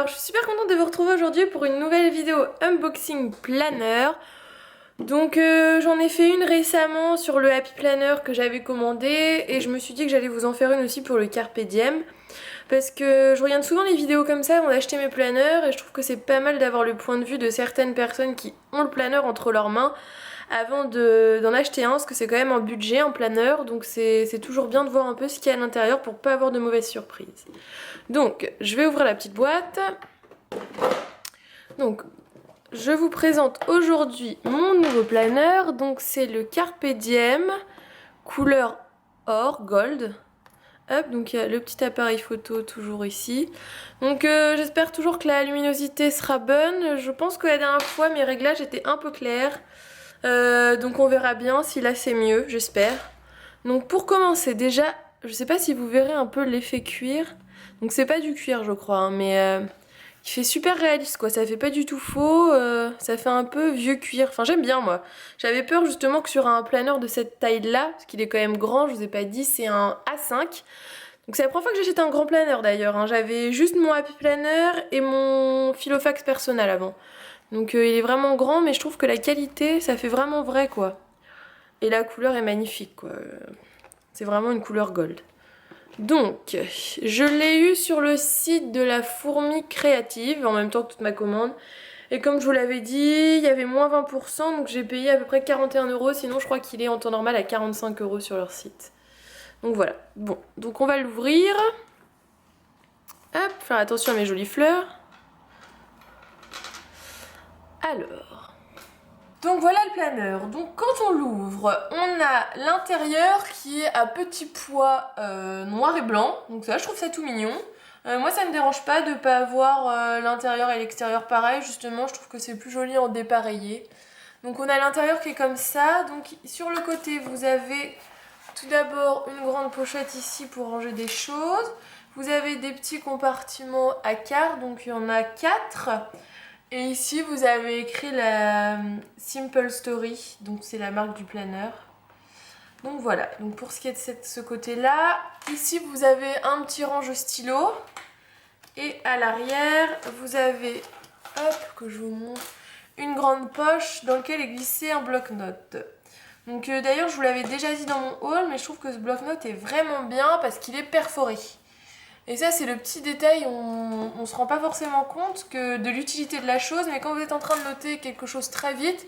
Alors, je suis super contente de vous retrouver aujourd'hui pour une nouvelle vidéo unboxing planner. Donc, j'en ai fait une récemment sur le Happy Planner que j'avais commandé et je me suis dit que j'allais vous en faire une aussi pour le Carpe Diem. Parce que je regarde souvent les vidéos comme ça avant d'acheter mes planners et je trouve que c'est pas mal d'avoir le point de vue de certaines personnes qui ont le planner entre leurs mains avant d'en acheter un, parce que c'est quand même un budget, un planner, donc c'est toujours bien de voir un peu ce qu'il y a à l'intérieur pour pas avoir de mauvaises surprises. Donc, je vais ouvrir la petite boîte. Donc, je vous présente aujourd'hui mon nouveau planner. Donc, c'est le Carpe Diem, couleur or, gold. Hop, donc il y a le petit appareil photo toujours ici. Donc, j'espère toujours que la luminosité sera bonne. Je pense que la dernière fois, mes réglages étaient un peu clairs. Donc, on verra bien si là c'est mieux, j'espère. Donc, pour commencer, déjà, je sais pas si vous verrez un peu l'effet cuir. Donc c'est pas du cuir je crois, hein, mais il fait super réaliste quoi, ça fait pas du tout faux, ça fait un peu vieux cuir, enfin j'aime bien moi. J'avais peur justement que sur un planeur de cette taille là, parce qu'il est quand même grand, je vous ai pas dit, c'est un A5. Donc c'est la première fois que j'achète un grand planeur d'ailleurs, hein. J'avais juste mon Happy Planner et mon Filofax personnel avant. Donc il est vraiment grand mais je trouve que la qualité ça fait vraiment vrai quoi. Et la couleur est magnifique quoi, c'est vraiment une couleur gold. Donc, je l'ai eu sur le site de la Fourmi Créative, en même temps que toute ma commande. Et comme je vous l'avais dit, il y avait moins 20%, donc j'ai payé à peu près 41 €, sinon je crois qu'il est en temps normal à 45 € sur leur site. Donc voilà, bon, donc on va l'ouvrir. Hop, faire attention à mes jolies fleurs. Alors... Donc voilà le planeur. Donc quand on l'ouvre, on a l'intérieur qui est à petit pois noir et blanc. Donc ça, je trouve ça tout mignon. Moi ça me dérange pas de pas avoir l'intérieur et l'extérieur pareil. Justement, je trouve que c'est plus joli en dépareillé. Donc on a l'intérieur qui est comme ça. Donc sur le côté, vous avez tout d'abord une grande pochette ici pour ranger des choses. Vous avez des petits compartiments à quart. Donc il y en a 4. Et ici vous avez écrit la Simple Story, donc c'est la marque du planeur. Donc voilà, donc pour ce qui est de ce côté-là, ici vous avez un petit range stylo. Et à l'arrière, vous avez, hop, que je vous montre, une grande poche dans laquelle est glissé un bloc-notes. Donc d'ailleurs je vous l'avais déjà dit dans mon haul, mais je trouve que ce bloc-notes est vraiment bien parce qu'il est perforé. Et ça c'est le petit détail, on se rend pas forcément compte que de l'utilité de la chose, mais quand vous êtes en train de noter quelque chose très vite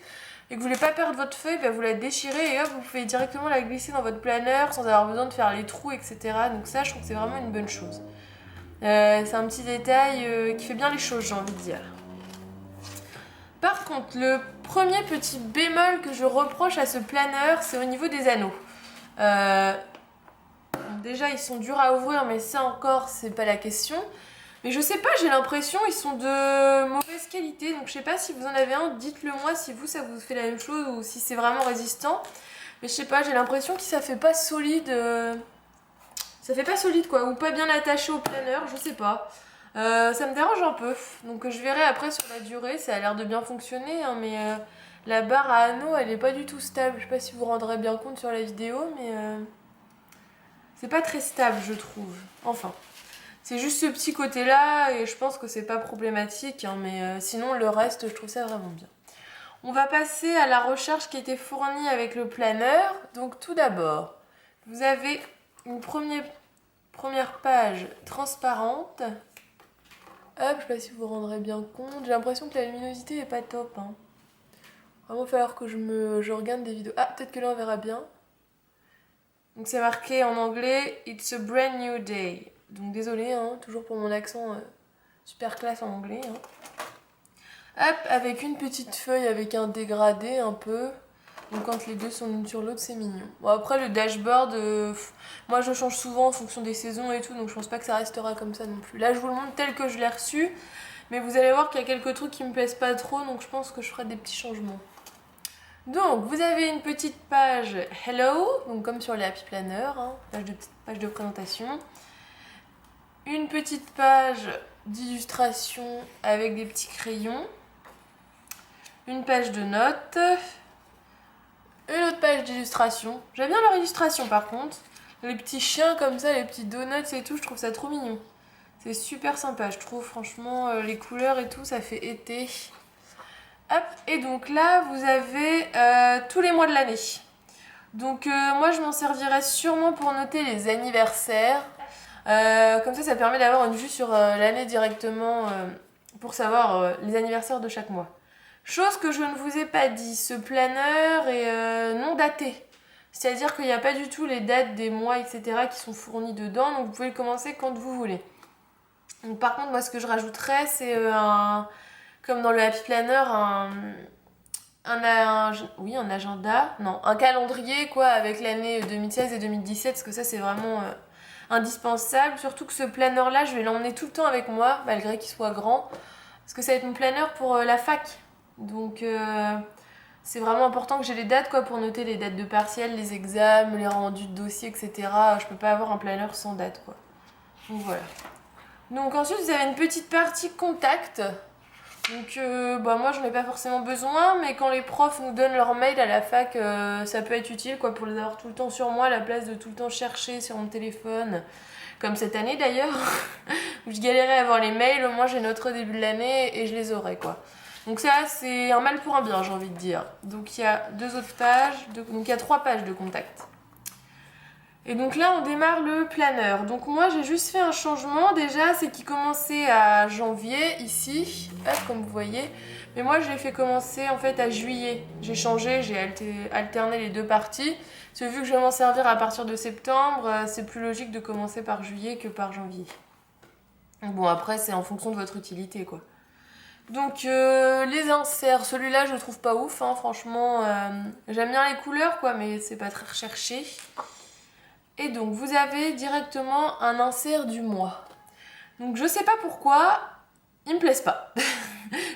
et que vous voulez pas perdre votre feuille, bah vous la déchirez et hop, vous pouvez directement la glisser dans votre planeur sans avoir besoin de faire les trous, etc. Donc ça je trouve que c'est vraiment une bonne chose. C'est un petit détail qui fait bien les choses, j'ai envie de dire. Par contre, le premier petit bémol que je reproche à ce planeur, c'est au niveau des anneaux. Déjà ils sont durs à ouvrir, mais ça encore c'est pas la question. Mais je sais pas, j'ai l'impression ils sont de mauvaise qualité. Donc je sais pas si vous en avez un, dites-le moi si vous ça vous fait la même chose ou si c'est vraiment résistant. Mais je sais pas, j'ai l'impression que ça fait pas solide. Ça fait pas solide quoi, ou pas bien attaché au planeur, je sais pas. Ça me dérange un peu. Donc je verrai après sur la durée, ça a l'air de bien fonctionner, hein, mais la barre à anneaux elle est pas du tout stable. Je sais pas si vous vous rendrez bien compte sur la vidéo, mais... c'est pas très stable, je trouve. Enfin, c'est juste ce petit côté-là et je pense que c'est pas problématique, hein, mais sinon le reste, je trouve ça vraiment bien. On va passer à la recherche qui a été fournie avec le planeur. Donc tout d'abord, vous avez une première page transparente. Hop, je sais pas si vous vous rendrez bien compte. J'ai l'impression que la luminosité est pas top, hein. Vraiment, il va falloir que je regarde des vidéos. Ah, peut-être que là on verra bien. Donc c'est marqué en anglais, It's a brand new day. Donc désolé, hein, toujours pour mon accent super classe en anglais. Hein. Hop, avec une petite feuille avec un dégradé un peu. Donc quand les deux sont l'une sur l'autre, c'est mignon. Bon après le dashboard, moi je change souvent en fonction des saisons et tout, donc je pense pas que ça restera comme ça non plus. Là je vous le montre tel que je l'ai reçu, mais vous allez voir qu'il y a quelques trucs qui me plaisent pas trop, donc je pense que je ferai des petits changements. Donc, vous avez une petite page Hello, donc comme sur les Happy Planner, hein, page de présentation. Une petite page d'illustration avec des petits crayons. Une page de notes. Une autre page d'illustration. J'aime bien leur illustration par contre. Les petits chiens comme ça, les petits donuts et tout, je trouve ça trop mignon. C'est super sympa, je trouve. Franchement, les couleurs et tout, ça fait été. Hop, et donc là, vous avez tous les mois de l'année. Donc moi, je m'en servirai sûrement pour noter les anniversaires. Comme ça permet d'avoir une vue sur l'année directement pour savoir les anniversaires de chaque mois. Chose que je ne vous ai pas dit, ce planeur est non daté. C'est-à-dire qu'il n'y a pas du tout les dates des mois, etc. qui sont fournis dedans, donc vous pouvez le commencer quand vous voulez. Donc, par contre, moi, ce que je rajouterais, c'est comme dans le Happy Planner, un agenda, non, un calendrier, quoi, avec l'année 2016 et 2017, parce que ça, c'est vraiment indispensable. Surtout que ce planeur-là, je vais l'emmener tout le temps avec moi, malgré qu'il soit grand, parce que ça va être mon planeur pour la fac. Donc, c'est vraiment important que j'ai les dates, quoi, pour noter les dates de partiels, les examens, les rendus de dossiers, etc. Je peux pas avoir un planeur sans date, quoi. Donc, voilà. Donc ensuite vous avez une petite partie contact. Donc moi j'en ai pas forcément besoin, mais quand les profs nous donnent leur mail à la fac, ça peut être utile, quoi, pour les avoir tout le temps sur moi à la place de tout le temps chercher sur mon téléphone. Comme cette année d'ailleurs, où je galérais à avoir les mails, au moins j'ai notre début de l'année et je les aurai, quoi. Donc ça c'est un mal pour un bien, j'ai envie de dire. Donc il y a deux autres pages, donc il y a 3 pages de contact. Et donc là, on démarre le planeur. Donc moi, j'ai juste fait un changement. Déjà, c'est qu'il commençait à janvier, ici, hop, comme vous voyez. Mais moi, je l'ai fait commencer en fait à juillet. J'ai changé, j'ai alterné les deux parties. Parce que vu que je vais m'en servir à partir de septembre, c'est plus logique de commencer par juillet que par janvier. Donc bon, après, c'est en fonction de votre utilité, quoi. Donc les inserts, celui-là, je le trouve pas ouf, hein, franchement. J'aime bien les couleurs, quoi, mais c'est pas très recherché. Et donc vous avez directement un insert du mois. Donc je sais pas pourquoi, ils me plaisent pas.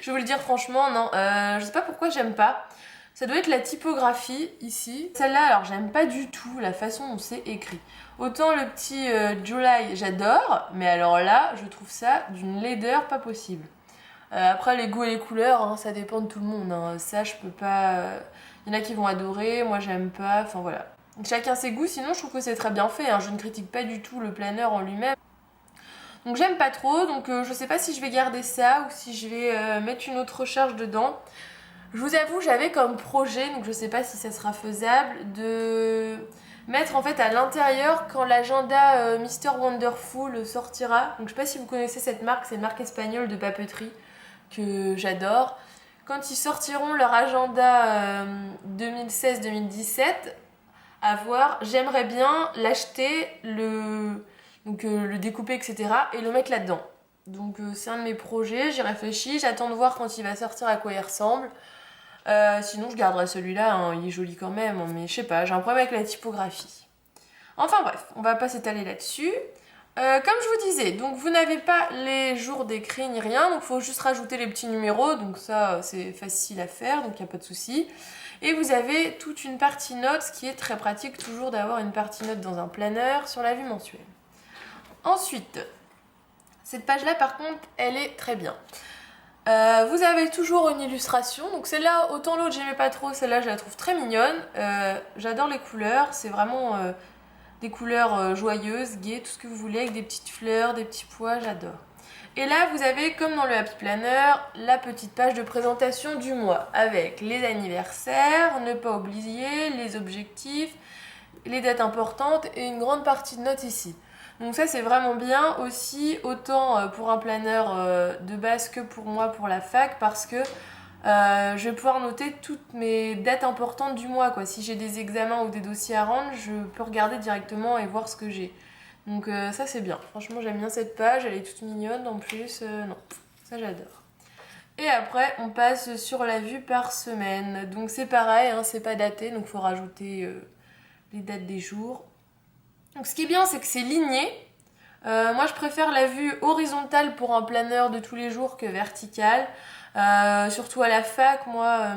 Je vais vous le dire franchement, non, je sais pas pourquoi j'aime pas. Ça doit être la typographie ici. Celle-là, alors j'aime pas du tout la façon dont c'est écrit. Autant le petit July, j'adore, mais alors là, je trouve ça d'une laideur pas possible. Après les goûts et les couleurs, hein, ça dépend de tout le monde. Hein. Ça, je peux pas. Il y en a qui vont adorer, moi j'aime pas. Enfin voilà. Chacun ses goûts, sinon je trouve que c'est très bien fait, hein. Je ne critique pas du tout le planeur en lui-même. Donc j'aime pas trop, donc je sais pas si je vais garder ça ou si je vais mettre une autre recharge dedans. Je vous avoue, j'avais comme projet, donc je sais pas si ça sera faisable, de mettre en fait à l'intérieur quand l'agenda Mister Wonderful sortira. Donc je sais pas si vous connaissez cette marque, c'est une marque espagnole de papeterie que j'adore. Quand ils sortiront leur agenda 2016-2017, à voir, j'aimerais bien l'acheter, le découper, etc. et le mettre là-dedans. Donc c'est un de mes projets, j'y réfléchis, j'attends de voir quand il va sortir à quoi il ressemble. Sinon je garderai celui-là, hein, il est joli quand même, mais je sais pas, j'ai un problème avec la typographie. Enfin bref, on va pas s'étaler là-dessus. Comme je vous disais, donc vous n'avez pas les jours d'écrit ni rien, donc il faut juste rajouter les petits numéros, donc ça c'est facile à faire, donc il n'y a pas de souci. Et vous avez toute une partie notes, ce qui est très pratique toujours d'avoir une partie notes dans un planeur sur la vue mensuelle. Ensuite, cette page-là par contre, elle est très bien. Vous avez toujours une illustration, donc celle-là, autant l'autre j'aimais pas trop, celle-là je la trouve très mignonne. J'adore les couleurs, c'est vraiment des couleurs joyeuses, gaies, tout ce que vous voulez, avec des petites fleurs, des petits pois, j'adore. Et là, vous avez, comme dans le Happy Planner, la petite page de présentation du mois, avec les anniversaires, ne pas oublier, les objectifs, les dates importantes et une grande partie de notes ici. Donc ça, c'est vraiment bien aussi, autant pour un planeur de base que pour moi, pour la fac, parce que je vais pouvoir noter toutes mes dates importantes du mois, quoi. Si j'ai des examens ou des dossiers à rendre, je peux regarder directement et voir ce que j'ai. Donc ça c'est bien, franchement j'aime bien cette page, elle est toute mignonne en plus, non, ça j'adore. Et après on passe sur la vue par semaine, donc c'est pareil, hein, c'est pas daté, donc il faut rajouter les dates des jours. Donc ce qui est bien c'est que c'est ligné, moi je préfère la vue horizontale pour un planeur de tous les jours que verticale, surtout à la fac, moi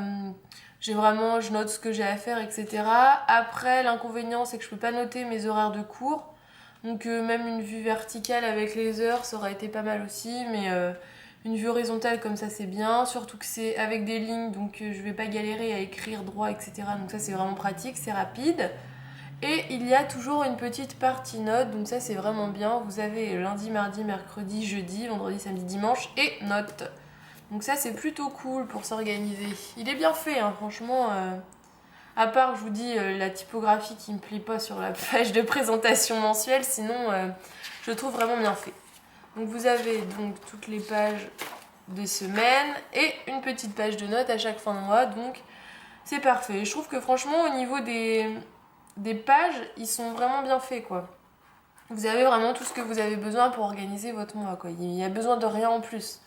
je note ce que j'ai à faire, etc. Après l'inconvénient c'est que je peux pas noter mes horaires de cours. Donc même une vue verticale avec les heures, ça aurait été pas mal aussi, mais une vue horizontale comme ça c'est bien, surtout que c'est avec des lignes, donc je vais pas galérer à écrire droit, etc. Donc ça c'est vraiment pratique, c'est rapide. Et il y a toujours une petite partie notes, donc ça c'est vraiment bien. Vous avez lundi, mardi, mercredi, jeudi, vendredi, samedi, dimanche et notes. Donc ça c'est plutôt cool pour s'organiser. Il est bien fait, hein, franchement. À part, je vous dis, la typographie qui me plaît pas sur la page de présentation mensuelle, sinon je le trouve vraiment bien fait. Donc vous avez donc toutes les pages des semaines et une petite page de notes à chaque fin de mois, donc c'est parfait. Je trouve que franchement au niveau des pages, ils sont vraiment bien faits quoi. Vous avez vraiment tout ce que vous avez besoin pour organiser votre mois quoi. Il n'y a besoin de rien en plus.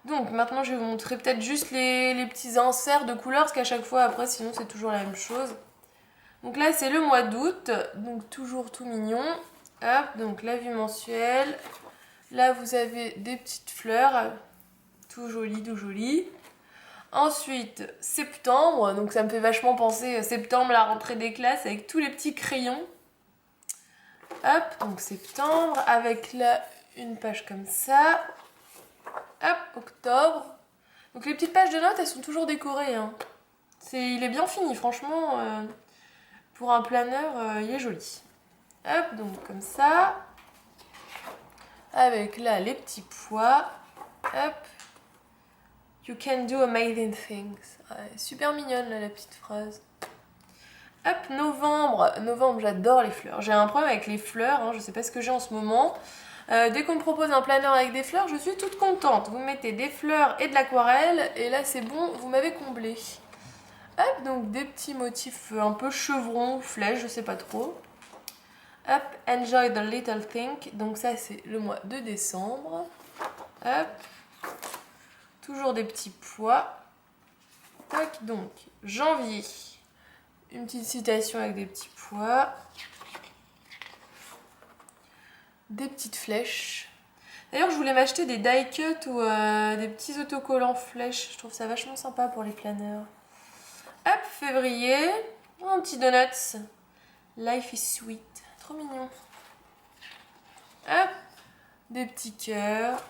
Donc maintenant je vais vous montrer peut-être juste les petits inserts de couleurs parce qu'à chaque fois après sinon c'est toujours la même chose. Donc là c'est le mois d'août, donc toujours tout mignon. Hop, donc la vue mensuelle. Là vous avez des petites fleurs, tout joli, tout joli. Ensuite septembre, donc ça me fait vachement penser septembre, la rentrée des classes avec tous les petits crayons. Hop, donc septembre avec là une page comme ça. Hop, octobre. Donc les petites pages de notes, elles sont toujours décorées. Hein. Il est bien fini, franchement. Pour un planeur, il est joli. Hop, donc comme ça. Avec là les petits pois. Hop. You can do amazing things. Ouais, super mignonne là la petite phrase. Hop, novembre. Novembre, j'adore les fleurs. J'ai un problème avec les fleurs, hein, je sais pas ce que j'ai en ce moment. Dès qu'on me propose un planeur avec des fleurs, je suis toute contente. Vous mettez des fleurs et de l'aquarelle, et là c'est bon, vous m'avez comblé. Hop, donc des petits motifs un peu chevrons ou flèches, je sais pas trop. Hop, enjoy the little thing. Donc ça c'est le mois de décembre. Hop, toujours des petits pois. Tac, donc janvier. Une petite citation avec des petits pois. Des petites flèches. D'ailleurs, je voulais m'acheter des die cut ou des petits autocollants flèches. Je trouve ça vachement sympa pour les planeurs. Hop, février. Oh, un petit donuts. Life is sweet. Trop mignon. Hop, des petits cœurs.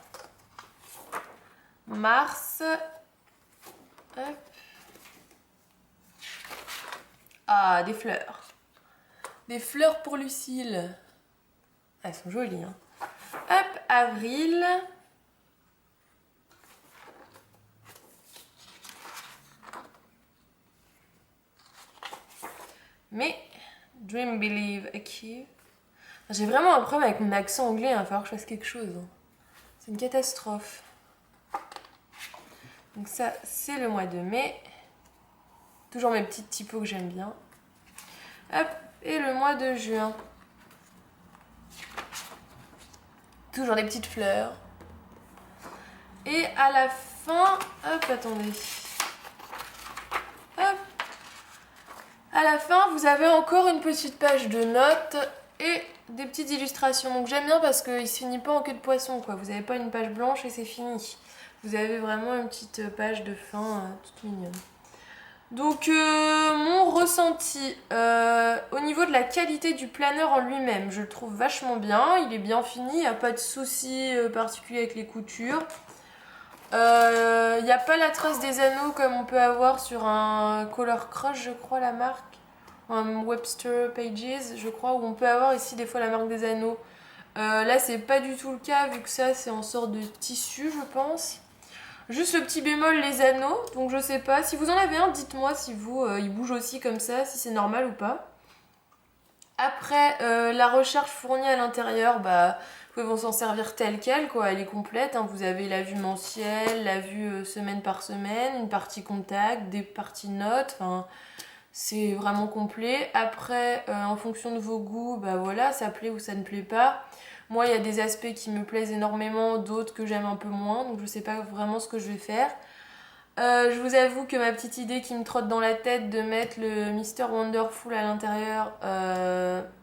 Mars. Hop. Ah, des fleurs. Des fleurs pour Lucille. Elles sont jolies, hein. Hop, avril. Mais, dream, believe, achieve. J'ai vraiment un problème avec mon accent anglais, il va falloir que je fasse quelque chose. C'est une catastrophe. Donc ça, c'est le mois de mai. Toujours mes petites typos que j'aime bien. Hop, et le mois de juin. Toujours des petites fleurs. Et à la fin... Hop, attendez. Hop. À la fin, vous avez encore une petite page de notes et des petites illustrations. Donc j'aime bien parce qu'il ne se finit pas en queue de poisson, quoi. Vous n'avez pas une page blanche et c'est fini. Vous avez vraiment une petite page de fin toute mignonne. Donc mon ressenti au niveau de la qualité du planeur en lui-même, je le trouve vachement bien, il est bien fini, il n'y a pas de soucis particuliers avec les coutures. Il n'y a pas la trace des anneaux comme on peut avoir sur un Color Crush, je crois la marque, un Webster Pages, je crois, où on peut avoir ici des fois la marque des anneaux. Là c'est pas du tout le cas vu que ça c'est en sorte de tissu je pense. Juste le petit bémol, les anneaux, donc je sais pas. Si vous en avez un, dites-moi si vous, il bouge aussi comme ça, si c'est normal ou pas. Après, la recherche fournie à l'intérieur, bah, vous pouvez s'en servir telle quelle, quoi. Elle est complète, hein. Vous avez la vue mensuelle, la vue semaine par semaine, une partie contact, des parties notes, enfin... C'est vraiment complet. Après, en fonction de vos goûts, bah voilà, ça plaît ou ça ne plaît pas. Moi, il y a des aspects qui me plaisent énormément, d'autres que j'aime un peu moins, donc je sais pas vraiment ce que je vais faire. Je vous avoue que ma petite idée qui me trotte dans la tête de mettre le Mr. Wonderful à l'intérieur,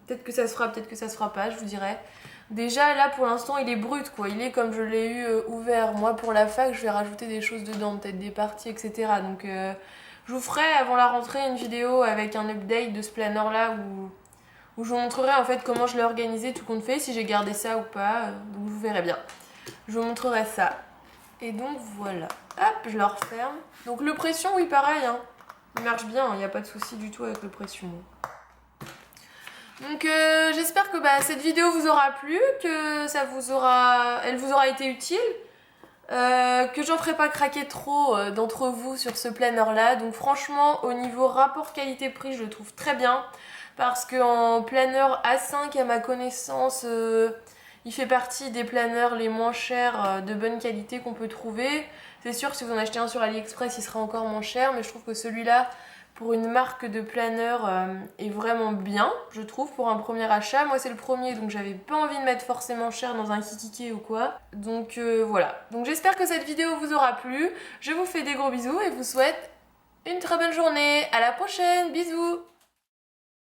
peut-être que ça se fera, peut-être que ça se fera pas, je vous dirai. Déjà, là, pour l'instant, il est brut, quoi. Il est comme je l'ai eu ouvert. Moi, pour la fac, je vais rajouter des choses dedans, peut-être des parties, etc. Donc... je vous ferai avant la rentrée une vidéo avec un update de ce planeur là où je vous montrerai en fait comment je l'ai organisé tout compte fait, si j'ai gardé ça ou pas, donc vous verrez bien. Je vous montrerai ça. Et donc voilà, hop, je le referme. Donc le pression, oui pareil, hein. Il marche bien, il n'y a pas de souci du tout avec le pression. Donc j'espère que cette vidéo vous aura plu, que elle vous aura été utile. Que j'en ferai pas craquer trop d'entre vous sur ce planeur là. Donc franchement au niveau rapport qualité-prix je le trouve très bien. Parce qu'en planeur A5 à ma connaissance il fait partie des planeurs les moins chers de bonne qualité qu'on peut trouver. C'est sûr que si vous en achetez un sur AliExpress il sera encore moins cher, mais je trouve que celui-là pour une marque de planeur est vraiment bien, je trouve, pour un premier achat. Moi c'est le premier donc j'avais pas envie de mettre forcément cher dans un kikiki ou quoi. Donc voilà. Donc j'espère que cette vidéo vous aura plu. Je vous fais des gros bisous et vous souhaite une très bonne journée. À la prochaine, bisous.